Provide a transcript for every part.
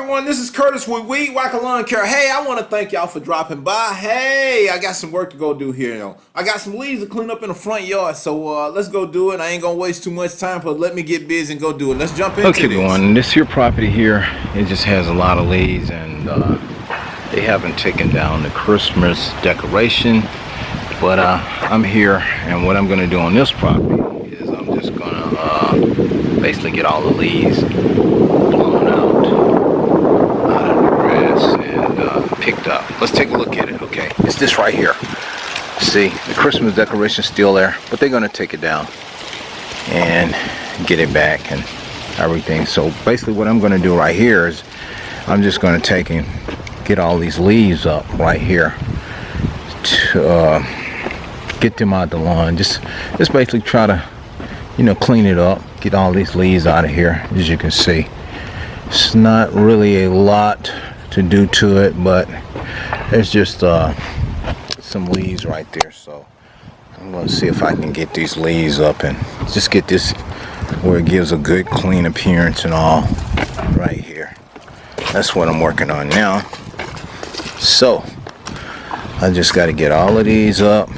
everyone, this is Curtis with Weed Whacker Lawn Care. Hey, I want to thank y'all for dropping by. Hey, I got some work to go do here. I got some leaves to clean up in the front yard, so let's go do it. I ain't gonna waste too much time, but let me get busy and go do it. Let's jump into Okay, this. everyone, this here property here, it just has a lot of leaves, and they haven't taken down the Christmas decoration. But I'm here, and what I'm gonna do on this property is I'm just gonna basically get all the leaves blown out of the grass and picked up. Let's take a look at it. Okay, it's this right here. See, the Christmas decoration's still there, but they're gonna take it down and get it back and everything. So basically what I'm gonna do right here is I'm just gonna take and get all these leaves up right here to get them out the lawn. Just basically try to, clean it up, get all these leaves out of here. As you can see, it's not really a lot to do to it, but there's just some leaves right there. So I'm going to see if I can get these leaves up and just get this where it gives a good clean appearance and all right here. That's what I'm working on now. So I just got to get all of these up,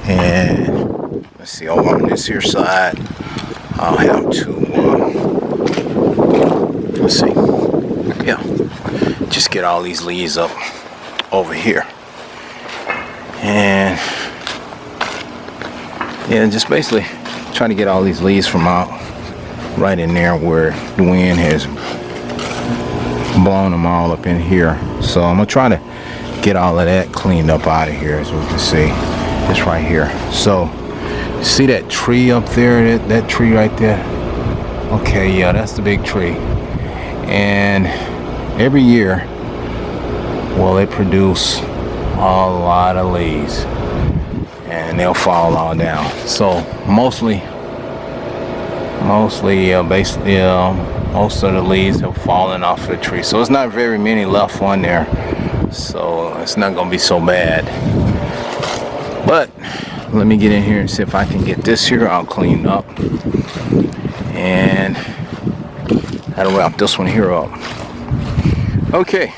and let's see, over on this here side I'll have to let's see, yeah, just get all these leaves up over here, and yeah, just basically trying to get all these leaves from out right in there where the wind has blown them all up in here. So I'm gonna try to get all of that cleaned up out of here, as we can see. It's right here. So see that tree up there, that tree right there? Okay, yeah, that's the big tree. And every year, well, they produce a lot of leaves, and they'll fall all down. So mostly basically most of the leaves have fallen off the tree, so it's not very many left on there, so it's not gonna be so bad. But let me get in here and see if I can get this here all cleaned up, and that'll wrap this one here up. Okay,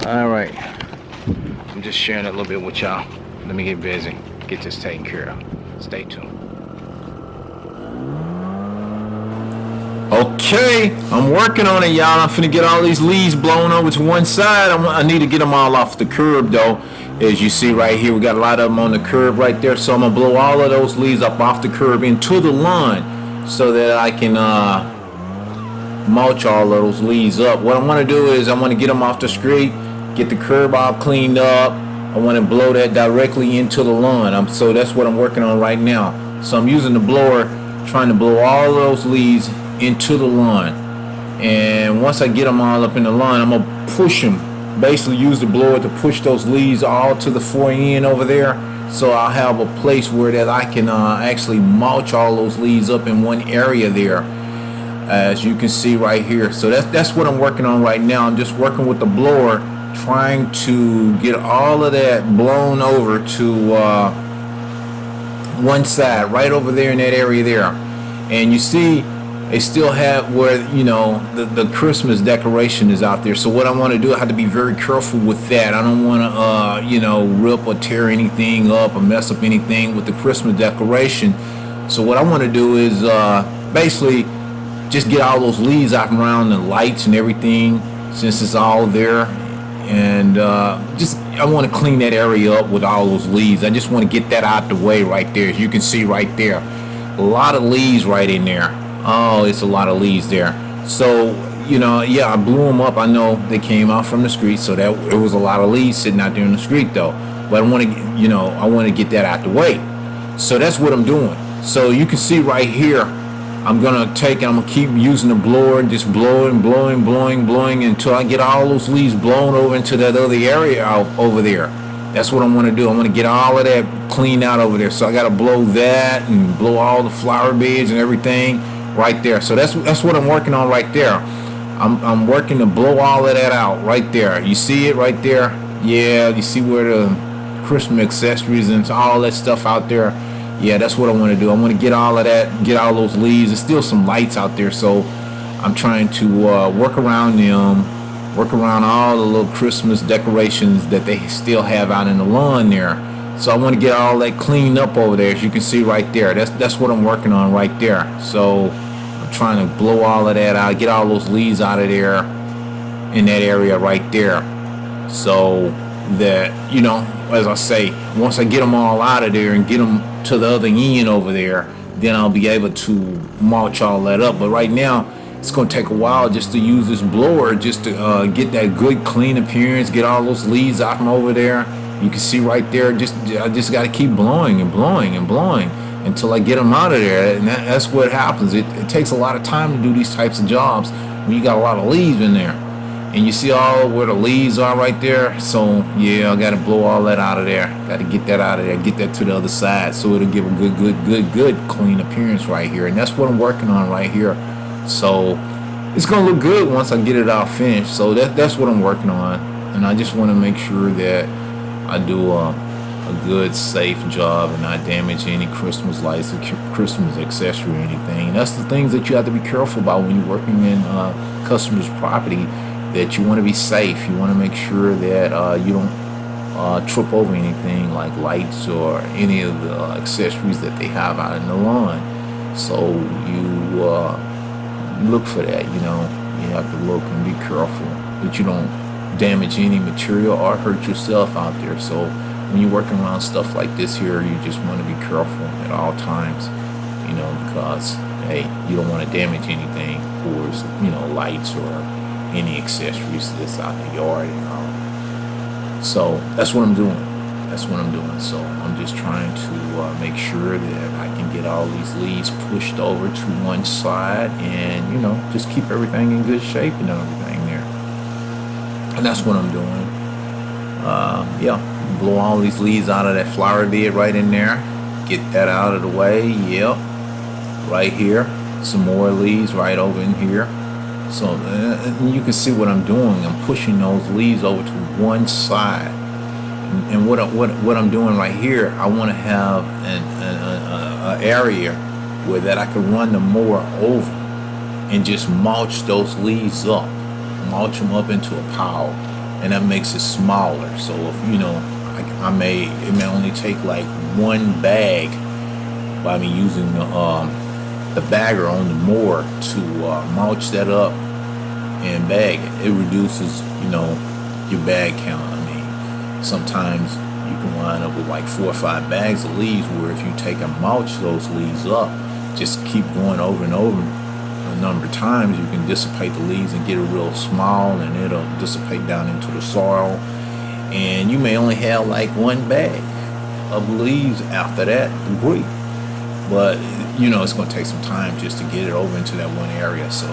all right, I'm just sharing a little bit with y'all. Let me get busy, get this taken care of. Stay tuned. Okay, I'm working on it, y'all. I'm finna get all these leaves blown over to one side. I need to get them all off the curb, though. As you see right here, we got a lot of them on the curb right there. So I'm gonna blow all of those leaves up off the curb into the lawn so that I can mulch all of those leaves up. What I want to do is I want to get them off the street, get the curb all cleaned up. I want to blow that directly into the lawn. So that's what I'm working on right now. So I'm using the blower, trying to blow all of those leaves into the lawn, and once I get them all up in the lawn, I'm gonna push them, basically use the blower to push those leaves all to the fore end over there, so I'll have a place where that I can actually mulch all those leaves up in one area there, as you can see right here. So that's what I'm working on right now. I'm just working with the blower, trying to get all of that blown over to one side, right over there in that area there. And you see they still have where the Christmas decoration is out there. So what I want to do, I have to be very careful with that. I don't want to rip or tear anything up or mess up anything with the Christmas decoration. So what I want to do is basically just get all those leaves out around the lights and everything, since it's all there, and I want to clean that area up with all those leaves. I just want to get that out the way right there. As you can see right there, a lot of leaves right in there. Oh, it's a lot of leaves there. So, yeah, I blew them up. I know they came out from the street, so that it was a lot of leaves sitting out there in the street, though. But I want to get that out the way. So that's what I'm doing. So you can see right here, I'm gonna keep using the blower and just blowing until I get all those leaves blown over into that other area over there. That's what I'm gonna do. I'm gonna get all of that cleaned out over there. So I gotta blow that and blow all the flower beds and everything right there. So that's what I'm working on right there. I'm working to blow all of that out right there. You see it right there? Yeah, you see where the Christmas accessories and all that stuff out there? Yeah, that's what I want to do. I want to get all of that, get all those leaves. There's still some lights out there, so I'm trying to work around them, work around all the little Christmas decorations that they still have out in the lawn there. So I want to get all that cleaned up over there, as you can see right there. That's what I'm working on right there. So I'm trying to blow all of that out, get all those leaves out of there in that area right there. So that, as I say, once I get them all out of there and get them to the other end over there, then I'll be able to mulch all that up. But right now, it's going to take a while just to use this blower, just to get that good clean appearance, get all those leaves out from over there. You can see right there, I just got to keep blowing and blowing and blowing until I get them out of there. And that's what happens. It takes a lot of time to do these types of jobs when you got a lot of leaves in there. And you see all where the leaves are right there. So yeah, I got to blow all that out of there. Got to get that out of there, get that to the other side, so it'll give a good clean appearance right here. And that's what I'm working on right here. So it's gonna look good once I get it all finished. So that's what I'm working on. And I just want to make sure that I do a good, safe job and not damage any Christmas lights or Christmas accessory or anything. And that's the things that you have to be careful about when you're working in customers' property. That you want to be safe. You want to make sure that you don't trip over anything like lights or any of the accessories that they have out in the lawn. So you look for that. You have to look and be careful that you don't damage any material or hurt yourself out there. So when you're working around stuff like this here, you just want to be careful at all times. Because hey, you don't want to damage anything, or lights or any accessories that's out in the yard and all. So that's what I'm doing. So I'm just trying to make sure that I can get all these leaves pushed over to one side and just keep everything in good shape and everything there. And that's what I'm doing. Blow all these leaves out of that flower bed right in there. Get that out of the way. Yep. Right here. Some more leaves right over in here. So you can see what I'm doing. I'm pushing those leaves over to one side, and what I'm doing right here, I want to have an area where that I can run the mower over and just mulch those leaves up, mulch them up into a pile, and that makes it smaller. So if it may only take like one bag by me using the bagger on the mower to mulch that up and bag it. It reduces, your bag count. I mean, sometimes you can wind up with like 4 or 5 bags of leaves, where if you take and mulch those leaves up, just keep going over and over a number of times, you can dissipate the leaves and get it real small, and it'll dissipate down into the soil. And you may only have like 1 bag of leaves after that debris. But it's going to take some time just to get it over into that one area. So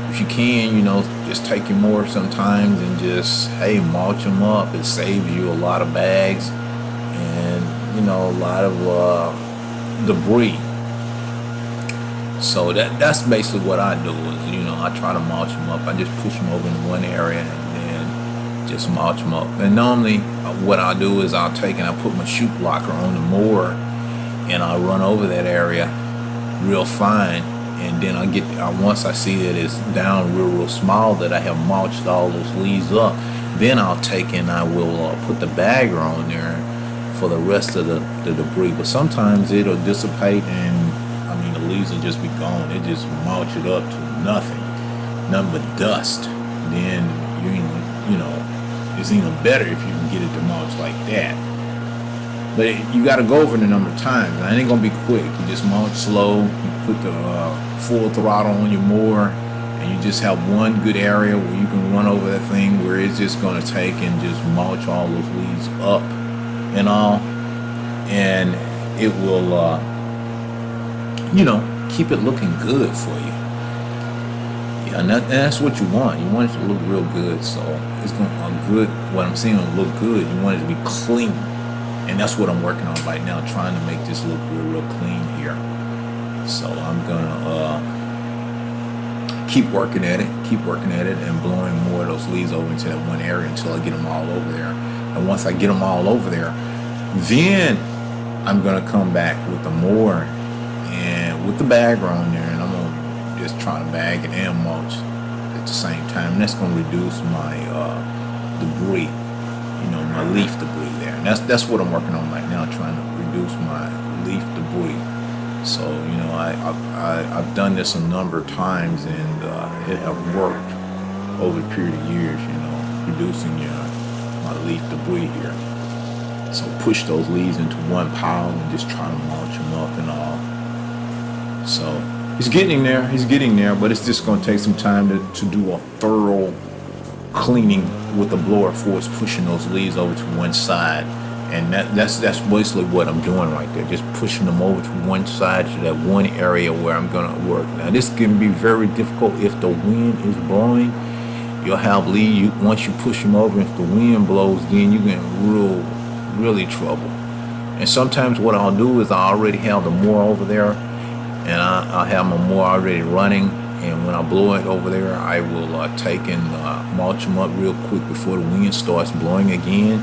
if you can, just take your mower sometimes and just, mulch them up. It saves you a lot of bags and, a lot of debris. So that's basically what I do is, I try to mulch them up. I just push them over in one area and then just mulch them up. And normally what I'll do is I'll take and I put my chute blocker on the mower and I'll run over that area real fine, and then once I see that it's down real small, that I have mulched all those leaves up, then I'll take and I will put the bagger on there for the rest of the debris. But sometimes it'll dissipate and the leaves will just be gone. It just mulch it up to nothing but dust. Then it's even better if you can get it to mulch like that. But you got to go over it a number of times. It ain't going to be quick. You just mulch slow. You put the full throttle on your mower, and you just have one good area where you can run over that thing, where it's just going to take and just mulch all those leaves up and all. And it will, keep it looking good for you. Yeah, and that's what you want. You want it to look real good. So it's going to what I'm saying will look good. You want it to be clean. And that's what I'm working on right now, trying to make this look real clean here. So I'm gonna keep working at it, and blowing more of those leaves over into that one area until I get them all over there. And once I get them all over there, then I'm gonna come back with the mower and with the bagger on there, and I'm gonna just trying to bag it and mulch at the same time. And that's going to reduce my debris, my leaf debris there. And that's what I'm working on right now, trying to reduce my leaf debris. So I've done this a number of times, and it have worked over a period of years. Reducing my leaf debris here. So push those leaves into one pile and just try to mulch them up and all. So he's getting there, but it's just going to take some time to do a thorough cleaning with the blower before it's pushing those leaves over to one side. And that's basically what I'm doing right there, just pushing them over to one side, to that one area where I'm going to work. Now this can be very difficult if the wind is blowing. You'll have leaves, once you push them over, if the wind blows, then you get really trouble. And sometimes what I'll do is I already have the mower over there, and I'll have my mower already running, and when I blow it over there, I will take and mulch them up real quick before the wind starts blowing again,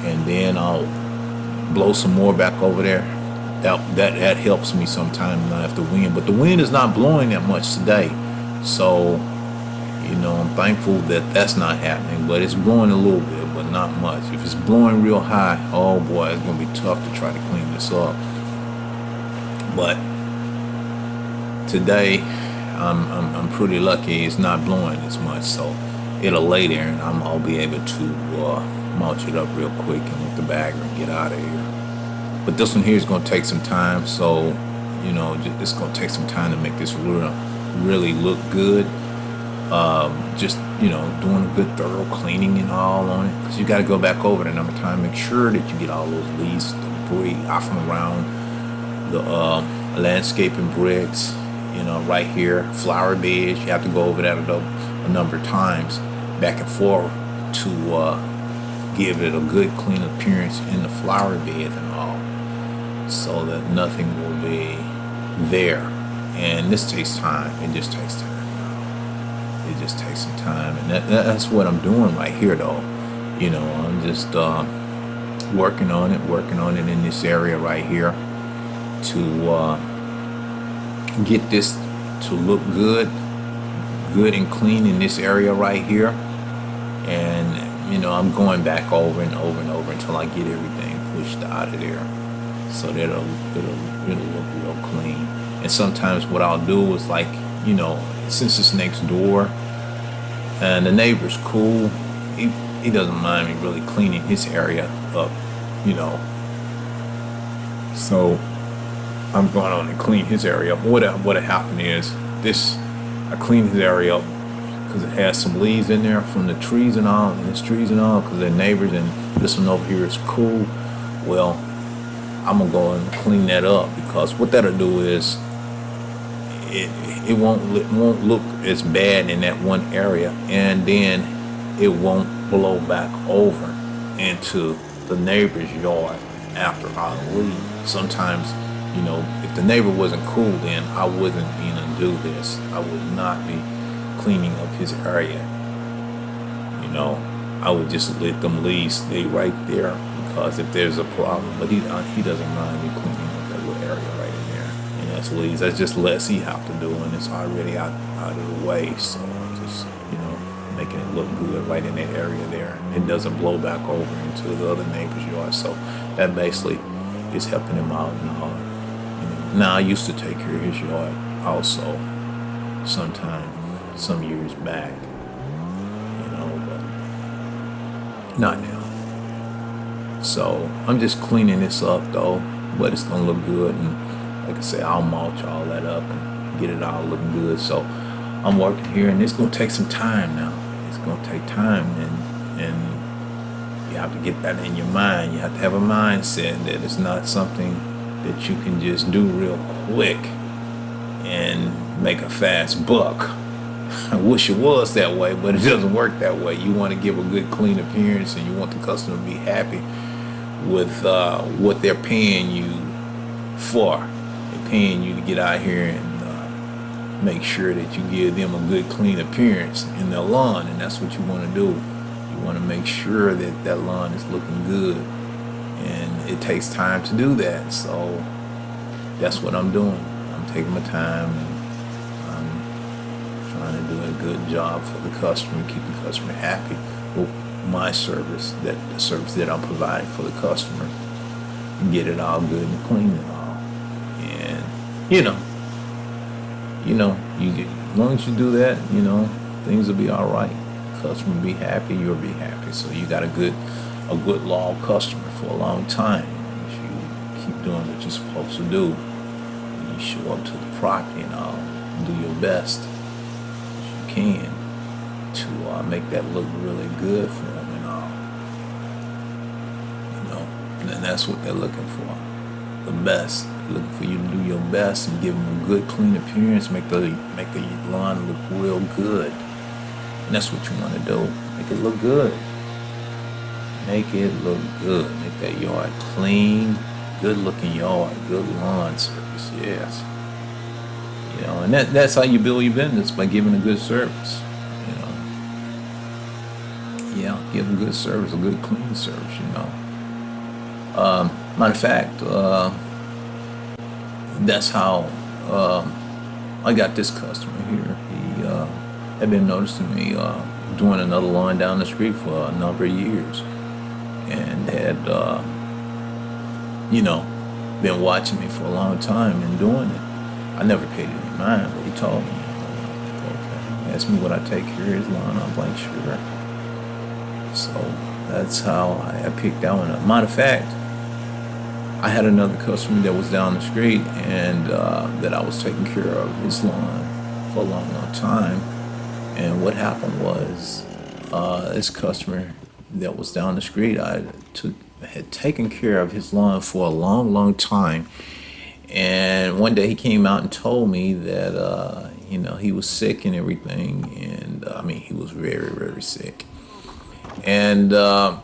and then I'll blow some more back over there. That helps me sometimes after the wind, but the wind is not blowing that much today, so I'm thankful that that's not happening, but it's blowing a little bit, but not much. If it's blowing real high, oh boy, it's going to be tough to try to clean this up. But today, I'm pretty lucky it's not blowing as much, so it'll lay there, and I'll be able to mulch it up real quick and with the bagger and get out of here. But this one here is going to take some time, so it's going to take some time to make this really look good. Doing a good thorough cleaning and all on it, because you got to go back over it a number of times, make sure that you get all those leaves, debris out from around the landscaping bricks, right here, flower beds. You have to go over that a number of times back and forth to give it a good clean appearance in the flower beds and all, so that nothing will be there. And this takes time. It just takes time. It just takes some time, and that's what I'm doing right here, though. I'm just working on it in this area right here to get this to look good and clean in this area right here. And I'm going back over and over and over until I get everything pushed out of there, so that it'll look real clean. And sometimes what I'll do is, like, since it's next door and the neighbor's cool, he doesn't mind me really cleaning his area up, so I'm going on and clean his area up. What happened is I cleaned his area up because it has some leaves in there from the trees and all, because they're neighbors, and this one over here is cool. Well, I'm gonna go and clean that up, because what that'll do is it won't look as bad in that one area, and then it won't blow back over into the neighbor's yard after I leave. Sometimes, if the neighbor wasn't cool, then I wouldn't even do this. I would not be cleaning up his area. I would just let them leaves stay right there, because if there's a problem, but he doesn't mind me cleaning up that little area right in there. And that's leaves. That's just less he have to do, and it's already out of the way. So I'm just making it look good right in that area there. It doesn't blow back over into the other neighbor's yard. So that basically is helping him out and all. Now I used to take care of his yard also some years back, but not now. So I'm just cleaning this up though, but it's gonna look good, and like I said, I'll mulch all that up and get it all looking good. So I'm working here, and it's gonna take some time now. It's gonna take time, and you have to get that in your mind. You have to have a mindset that it's not something that you can just do real quick and make a fast buck. I wish it was that way, but it doesn't work that way. You want to give a good, clean appearance, and you want the customer to be happy with what they're paying you for. They're paying you to get out here and make sure that you give them a good, clean appearance in their lawn, and that's what you want to do. You want to make sure that that lawn is looking good, and it takes time to do that. So that's what I'm doing. I'm taking my time, and I'm good job for the customer, keep the customer happy with my service, that the service that I'm providing for the customer, and get it all good and clean and all. And as long as you do that, things will be all right. Customer will be happy, you'll be happy. So you got a good loyal customer for a long time. If you keep doing what you're supposed to do, and you show up to the property and all, do your best as you can to make that look really good for them and all. And that's what they're looking for, the best. They're looking for you to do your best and give them a good, clean appearance, make the lawn look real good. And that's what you want to do. Make it look good. Make it look good. Make that yard clean, good looking yard, good lawn service. Yes. And that's how you build your business, by giving a good service. Yeah, give a good service, a good clean service. Matter of fact, that's how I got this customer here. He had been noticing me doing another lawn down the street for a number of years, and had been watching me for a long time and doing it. I never paid any mind, but he told me. Okay. He asked me would I take care of his lawn. I'm like, sure. So that's how I picked that one up. Matter of fact, I had another customer that was down the street, and that I was taking care of his lawn for a long, long time. And what happened was, this customer that was down the street, I had taken care of his lawn for a long, long time. And one day he came out and told me that, he was sick and everything. And he was very, very sick. And, I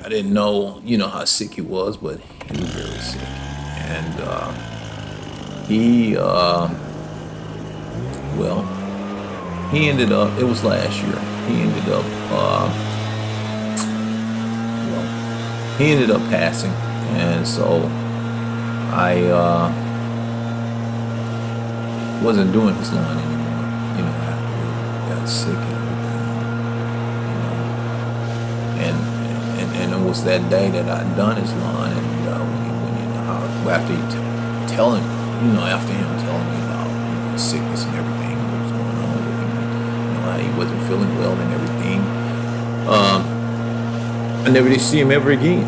didn't know, how sick he was, but he was very sick. And he ended up, it was last year, he ended up passing. And so I wasn't doing his lawn anymore, after he got sick and everything. And it was that day that I'd done his lawn, and after him telling me about sickness and everything, what was going on with him, how he wasn't feeling well and everything, I never did see him ever again.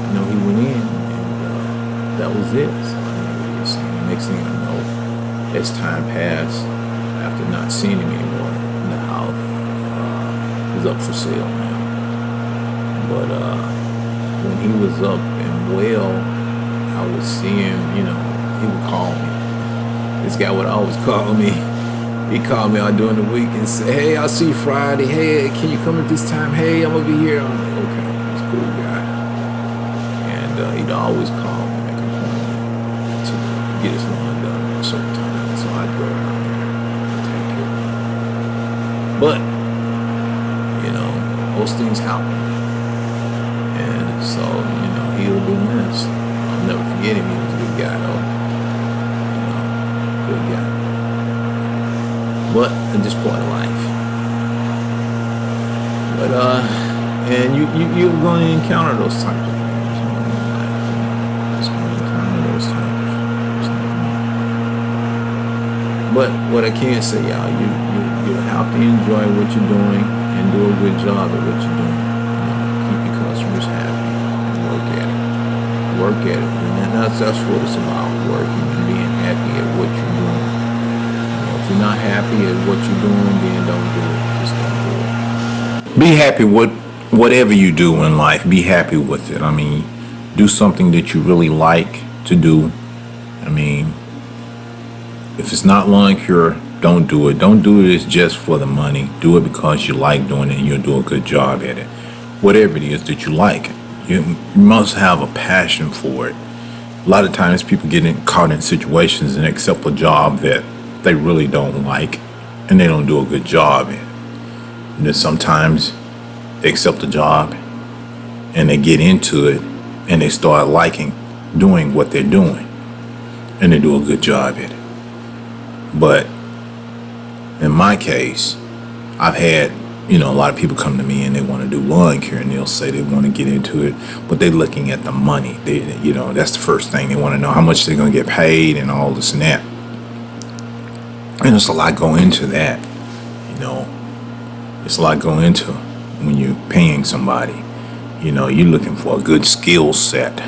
He went in, and that was it. So I never did see him. Next thing I know, as time passed, after not seeing him anymore, the house was up for sale now. But when he was up and well, I would see him, he would call me. This guy would always call me. He'd call me out during the week and say, hey, I'll see you Friday. Hey, can you come at this time? Hey, I'm going to be here. I'm like, okay, he's a cool guy. And he'd always call me, make an appointment to get his lawn done at a certain time. So I'd go out there and take care of it. But, those things happen. And so, he'll be missed. I'll never forget him. He was a good guy, though. Good guy. But at this point in life. But, and you're going to encounter those types of things. Just going to encounter those types. But what I can say, y'all, you have to enjoy what you're doing and do a good job at what you're doing. Keep your customers happy and work at it. Work at it. And that's what it's about, working and being happy at what you're doing. If you're not happy at what you're doing, then don't do it. Just don't do it. Be happy with whatever you do in life. Be happy with it. Do something that you really like to do. If it's not lawn care, don't do it. Don't do it just for the money. Do it because you like doing it and you'll do a good job at it. Whatever it is that you like, you must have a passion for it. A lot of times people get caught in situations and accept a job that they really don't like and they don't do a good job in. And then sometimes they accept a job and they get into it and they start liking doing what they're doing and they do a good job at it. But In my case, I've had, a lot of people come to me and they want to do lawn care, and they'll say they want to get into it, but they're looking at the money. That's the first thing. They want to know how much they're going to get paid and all this and that. And there's a lot going into that, There's a lot going into when you're paying somebody. You're looking for a good skill set.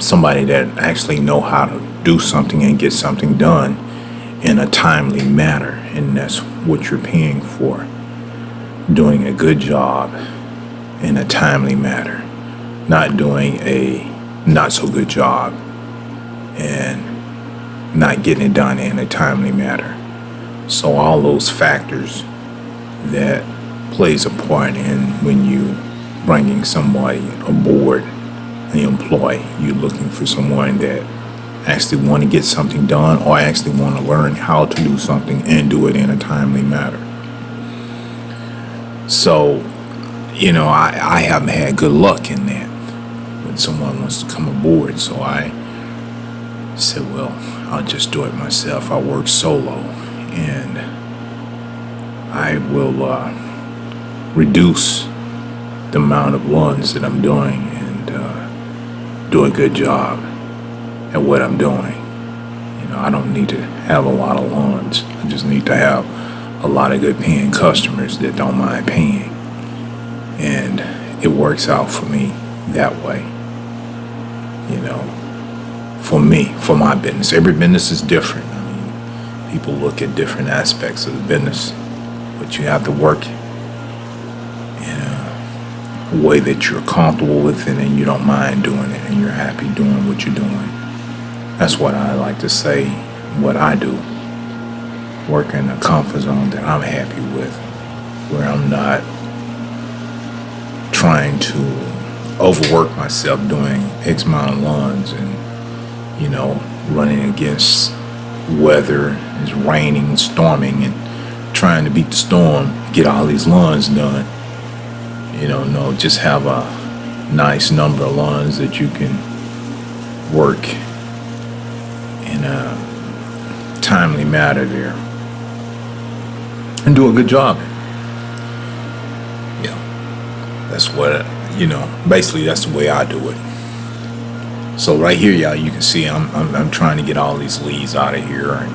Somebody that actually know how to do something and get something done in a timely manner. And that's what you're paying for. Doing a good job in a timely manner. Not doing a not so good job and not getting it done in a timely manner. So all those factors that plays a part in when you bringing somebody aboard, an employee. You're looking for someone that actually want to get something done or actually want to learn how to do something and do it in a timely manner. So, I haven't had good luck in that when someone wants to come aboard. So I said, well, I'll just do it myself. I work solo, and I will reduce the amount of lawns that I'm doing and do a good job at what I'm doing. I don't need to have a lot of lawns. I just need to have a lot of good paying customers that don't mind paying. And it works out for me that way. For me, for my business. Every business is different. People look at different aspects of the business, but you have to work in a way that you're comfortable with it and you don't mind doing it and you're happy doing what you're doing. That's what I like to say, what I do. Work in a comfort zone that I'm happy with, where I'm not trying to overwork myself doing X amount of lawns and, running against weather. It's raining, storming, and trying to beat the storm, get all these lawns done. No, just have a nice number of lawns that you can work in a timely manner there and do a good job. That's what, basically that's the way I do it. So right here, y'all, you can see I'm trying to get all these leaves out of here and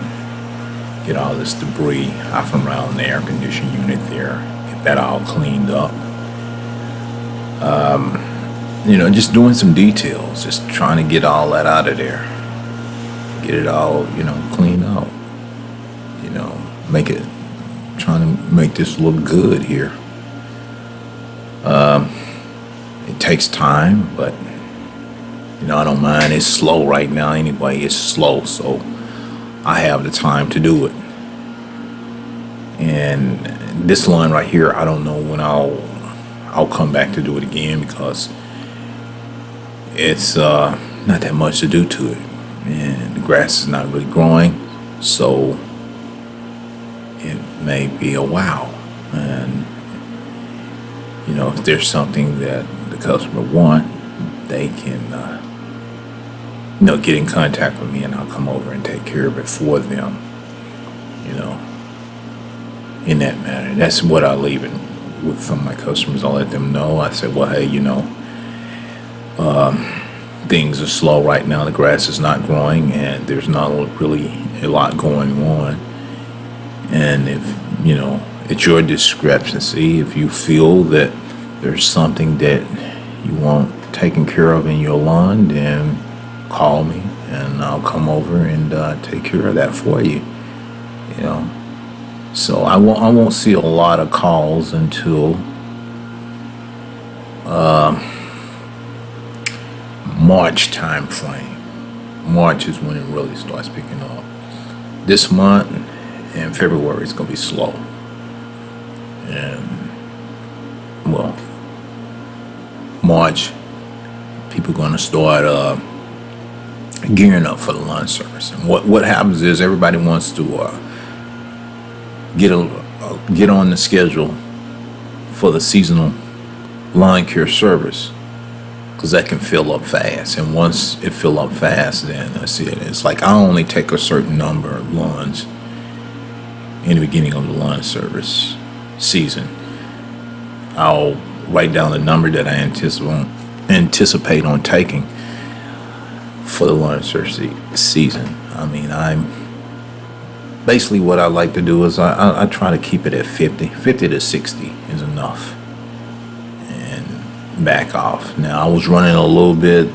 get all this debris out from around the air conditioning unit there, get that all cleaned up. Just doing some details, just trying to get all that out of there, get it all, cleaned out, trying to make this look good here. It takes time, but I don't mind. It's slow right now anyway. It's slow, so I have the time to do it. And this line right here, I don't know when I'll come back to do it again, because it's not that much to do to it, and the grass is not really growing, so it may be a while. And if there's something that the customer want, they can get in contact with me, and I'll come over and take care of it for them, in that manner. That's what I leave it with some of my customers. I'll let them know. I say, well, hey, things are slow right now. The grass is not growing, and there's not really a lot going on. And if, it's your discrepancy, if you feel that there's something that you want taken care of in your lawn, then call me and I'll come over and take care of that for you. So I won't see a lot of calls until March time frame. March is when it really starts picking up. This month and February is gonna be slow. And March, people are gonna start gearing up for the lawn service. And what happens is everybody wants to get on the schedule for the seasonal lawn care service, because that can fill up fast. And once it fill up fast, then that's it. It's like I only take a certain number of lawns in the beginning of the lawn service season. I'll write down the number that I anticipate on taking for the lawn service season. I mean, I'm basically what I like to do is I try to keep it at 50 to 60 is enough, and back off. Now I was running a little bit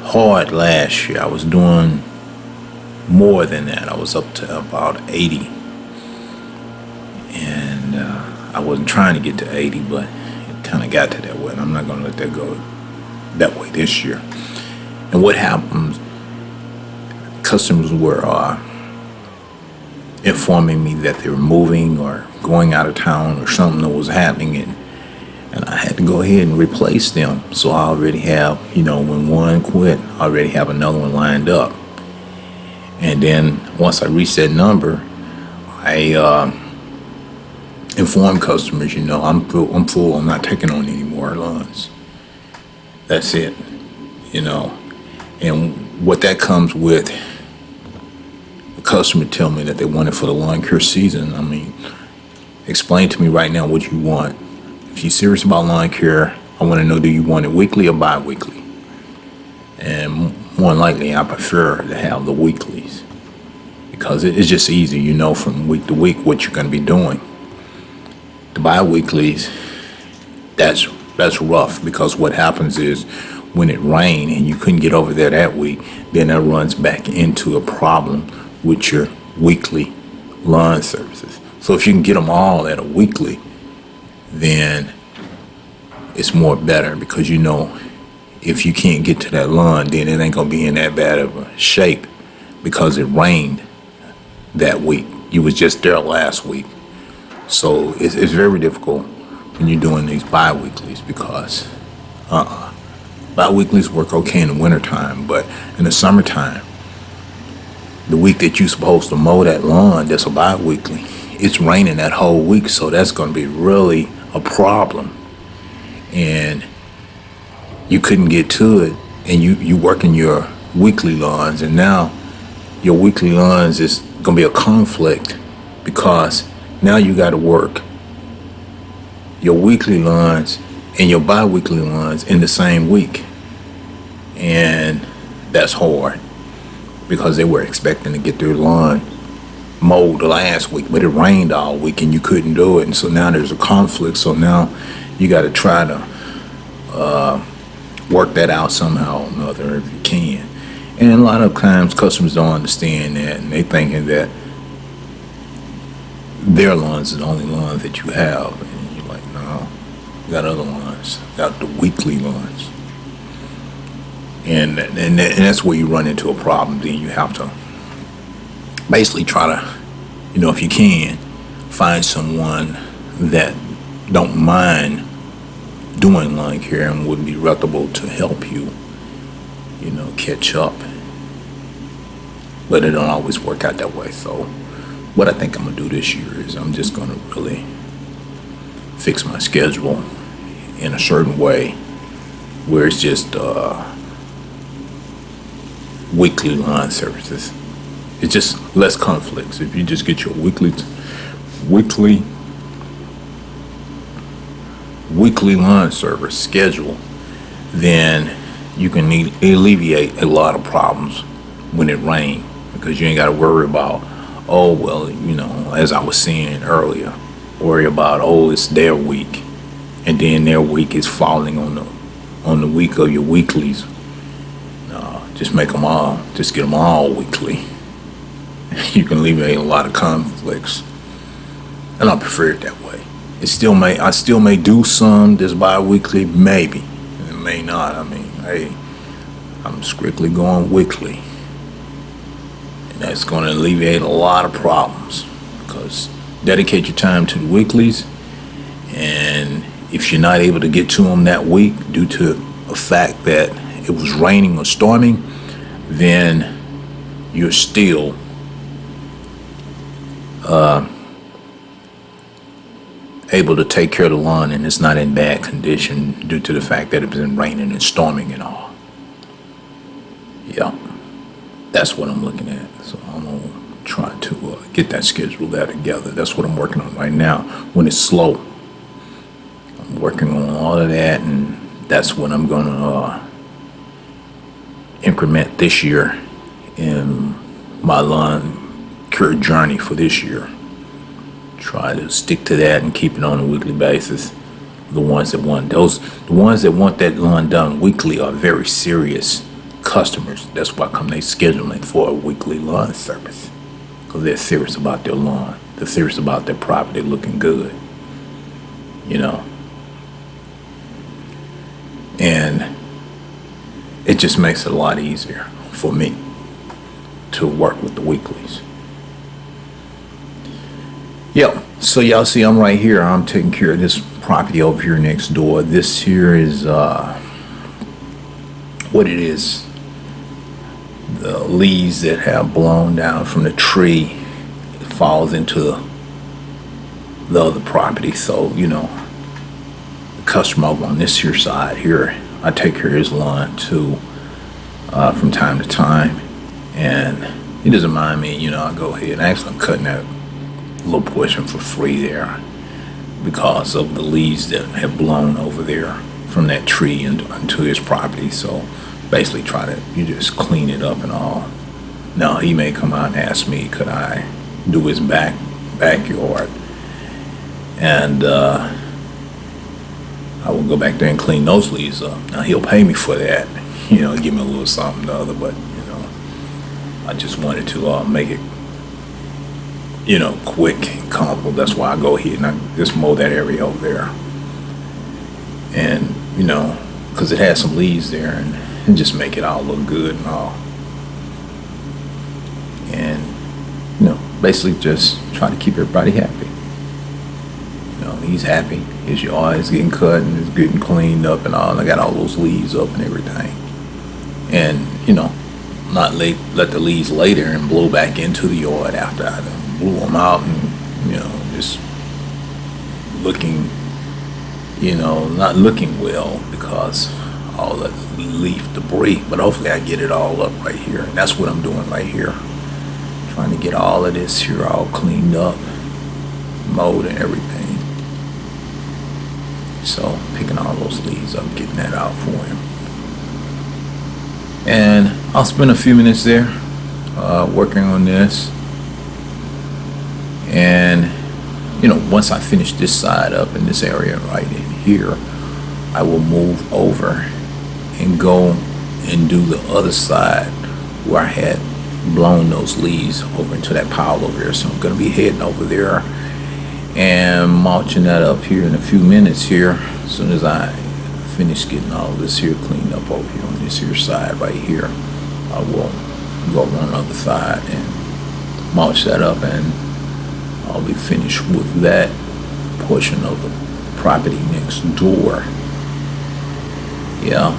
hard last year. I was doing more than that. I was up to about 80, and I wasn't trying to get to 80, but it kind of got to that way, and I'm not going to let that go that way this year. And what happens, customers were informing me that they were moving or going out of town or something that was happening, and I had to go ahead and replace them. So I already have, when one quit, I already have another one lined up. And then once I reach that number, I inform customers, I'm full, I'm not taking on any more lawns. That's it, And what that comes with, the customer tell me that they want it for the lawn care season. I mean, explain to me right now what you want. If you're serious about lawn care, I want to know, do you want it weekly or bi-weekly? And more than likely, I prefer to have the weeklies, because it's just easy, from week to week what you're going to be doing. The bi-weeklies, that's rough, because what happens is when it rained and you couldn't get over there that week, then that runs back into a problem with your weekly lawn services. So if you can get them all at a weekly, then it's more better, because if you can't get to that lawn, then it ain't gonna be in that bad of a shape because it rained that week. You was just there last week. So it's very difficult when you're doing these bi-weeklies, because bi-weeklies work okay in the wintertime, but in the summertime, the week that you're supposed to mow that lawn, that's a bi-weekly, it's raining that whole week, so that's going to be really a problem. And you couldn't get to it, and you working your weekly lawns, and now your weekly lawns is going to be a conflict, because now you got to work your weekly lawns and your bi-weekly lawns in the same week. And that's hard, because they were expecting to get their lawn mowed last week, but it rained all week and you couldn't do it. And so now there's a conflict. So now you got to try to work that out somehow or another if you can. And a lot of times customers don't understand that, and they thinking that their lawns is the only lawns that you have. And you're like, no, you got other lawns, got the weekly lawns. And that's where you run into a problem. Then you have to basically try to, if you can, find someone that don't mind doing lawn care and would be reputable to help you, catch up. But it don't always work out that way. So what I think I'm gonna do this year is I'm just gonna really fix my schedule in a certain way where it's just weekly lawn services. It's just less conflicts. If you just get your weekly lawn service schedule, then you can alleviate a lot of problems when it rains, because you ain't got to worry about, as I was saying earlier, worry about, it's their week, and then their week is falling on the week of your weeklies. Just make them all, just get them all weekly. You can alleviate a lot of conflicts, and I prefer it that way. I still may do some this bi-weekly, maybe, and it may not. I mean, hey, I'm strictly going weekly, and that's going to alleviate a lot of problems, because dedicate your time to the weeklies, and if you're not able to get to them that week due to a fact that it was raining or storming, then you're still able to take care of the lawn, and it's not in bad condition due to the fact that it's been raining and storming and all. Yeah. that's what I'm looking at. So I'm gonna try to get that schedule there together. That's what I'm working on right now. When it's slow, I'm working on all of that, and that's what I'm gonna increment this year in my lawn care journey for this year. Try to stick to that and keep it on a weekly basis. The ones that want that lawn done weekly are very serious customers. That's why come they scheduling for a weekly lawn service, because they're serious about their lawn. They're serious about their property looking good, you know. And it just makes it a lot easier for me to work with the weeklies. Yep. So y'all see I'm right here. I'm taking care of this property over here next door. This here is what it is. The leaves that have blown down from the tree falls into the other property. So, you know, the customer over on this here side here, I take care of his lawn too from time to time. And he doesn't mind me, you know, I go ahead. Actually, I'm cutting that little portion for free there because of the leaves that have blown over there from that tree into his property. So basically you just clean it up and all. Now he may come out and ask me, could I do his backyard? And I will go back there and clean those leaves up. Now he'll pay me for that, you know, give me a little something or other, but you know, I just wanted to make it, you know, quick and comfortable. That's why I go ahead and I just mow that area over there. And, you know, because it has some leaves there and just make it all look good and all. And, you know, basically just try to keep everybody happy. You know, he's happy. His yard is getting cut and it's getting cleaned up and all. And I got all those leaves up and everything. And, you know, not let the leaves lay there and blow back into the yard after I blew them out and, you know, just looking, you know, not looking well because all the leaf debris. But hopefully I get it all up right here. And that's what I'm doing right here. Trying to get all of this here all cleaned up, mowed and everything. So picking all those leaves up, getting that out for him. And I'll spend a few minutes there working on this. And, you know, once I finish this side up in this area right in here, I will move over and go and do the other side where I had blown those leaves over into that pile over there. So I'm going to be heading over there and mulching that up here in a few minutes here, as soon as I finish getting all this here cleaned up over here on this here side right here. I will go on the other side and mulch that up, and I'll be finished with that portion of the property next door. Yeah,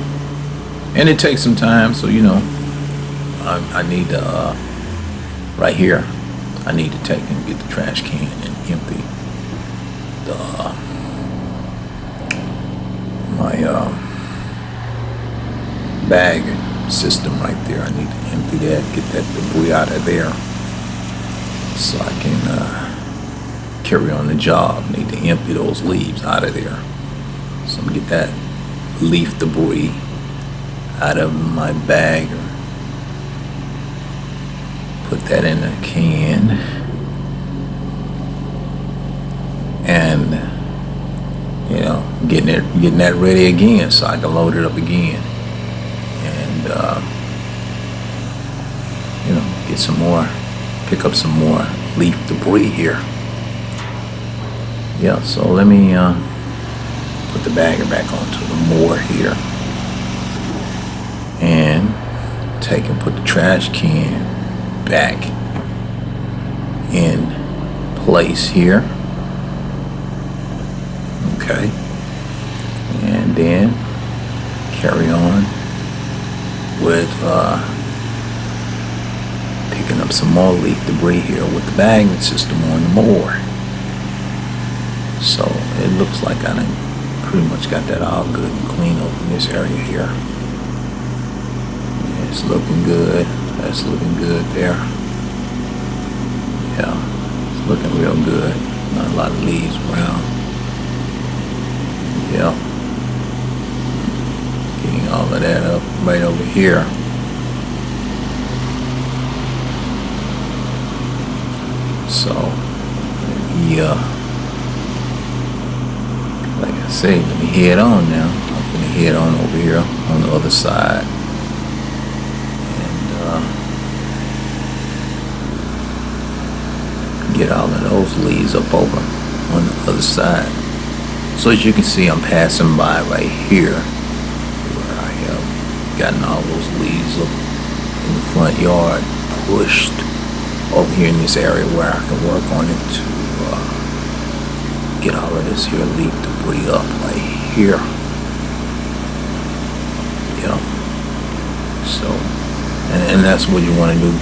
and it takes some time, so you know, I need to right here I need to take and get the trash can and empty the my bag system right there. I need to empty that, get that debris out of there so I can carry on the job. Need to empty those leaves out of there. So I'm gonna get that leaf debris out of my bag, put that in a can, and you know, getting that ready again so I can load it up again, and you know, pick up some more leaf debris here. Yeah, so let me put the bagger back onto the mower here and take and put the trash can back in place here. Okay, and then carry on with picking up some more leaf debris here with the bagging system on the mower. So it looks like I done pretty much got that all good and clean over in this area here. Yeah, it's looking good. that's looking good there. Yeah, it's looking real good. Not a lot of leaves around. Yeah. Getting all of that up right over here. So, yeah. Like I say, let me head on now. I'm gonna head on over here on the other side. Get all of those leaves up over on the other side. So as you can see, I'm passing by right here where I have gotten all those leaves up in the front yard, pushed over here in this area where I can work on it to get all of this here leaf debris up right here. Yeah. So, and that's what you want to do.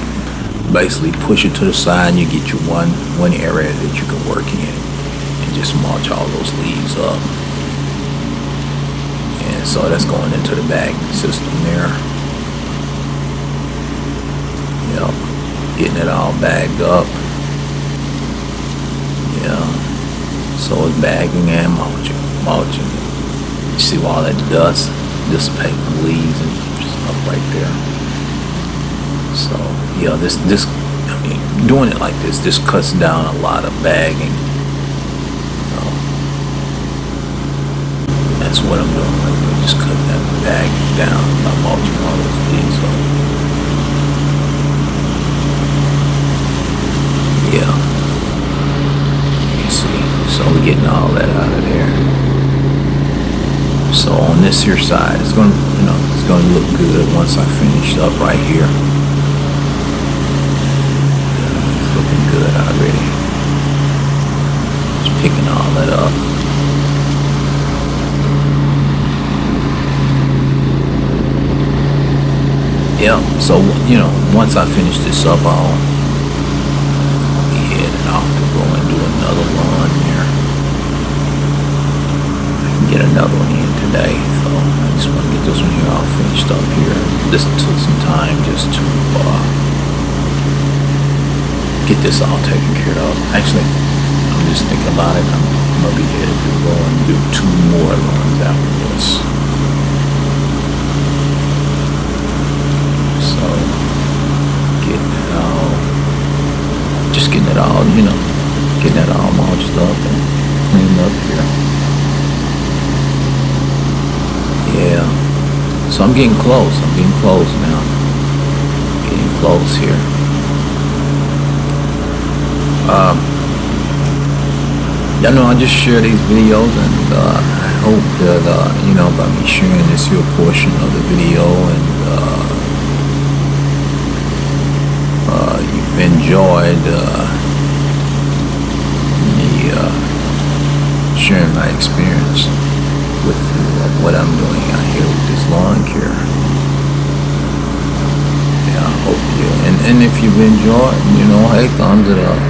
Basically push it to the side and you get your one area that you can work in and just mulch all those leaves up. And so that's going into the bagging system there. Yep, getting it all bagged up. Yeah, so it's bagging and mulching. You see all that dust dissipating the leaves and stuff right there. So yeah, this I mean, doing it like this cuts down a lot of bagging. That's what I'm doing right there, just cutting that bagging down by mulching all those leaves up. Yeah, you can see. So we're getting all that out of there. So on this here side, it's gonna, it's gonna look good once I finish up right here. Good already. Just picking all that up. Yeah, so once I finish this up, I'll be heading off to go and do another run here. I can get another one in today, so I just want to get this one here all finished up here. This took some time just to get this all taken care of. Actually, I'm just thinking about it. I'm gonna be headed to go and do 2 more runs after this. So, getting it all, getting it all mulched up and cleaned up here. Yeah. So I'm getting close. Now. Getting close here. I just share these videos, and I hope that by me sharing this here portion of the video, and you've enjoyed me sharing my experience with what I'm doing out here with this lawn care. Yeah, I hope you, and if you've enjoyed, hey, thumbs it up.